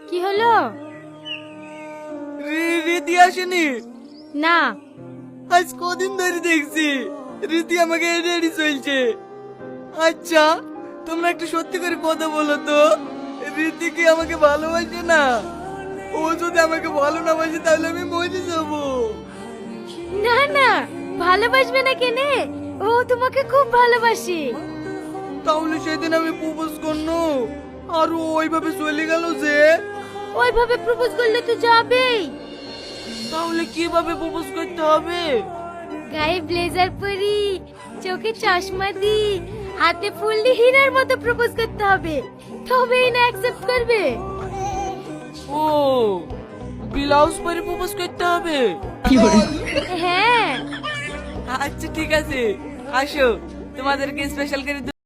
কি হলো? রীতি আসেনি? না। আজ কদিন ধরে দেখছি রীতি আমাকে এড়িয়ে এড়িয়ে চলছে। আচ্ছা, তোমরা একটু সত্যি করে কথা বলো তো, রীতি কি আমাকে ভালোবাসে না? ও যদি আমাকে ভালো না বাসে তাহলে আমি মরে যাবো। না না, ভালোবাসবে না কেনে? ও তোমাকে খুব ভালোবাসে। তাহলে সেদিন আমি প্রপোজ করনো আর ও ওইভাবে চলে গেল যে? ওইভাবে প্রপোজ করলে তো যাবেই। তাহলে কিভাবে প্রপোজ করতে হবে? গায়ে ব্লেজার পরি, চোখে চশমা দি, হাতে ফুল দিয়ে হীরার মতো প্রপোজ করতে হবে, তবেই না অ্যাকসেপ্ট করবে। ও, ব্লাউজ পরে প্রপোজ করতে হবে? হ্যাঁ। আচ্ছা ঠিক আছে, আসো, তোমাদেরকে স্পেশাল করে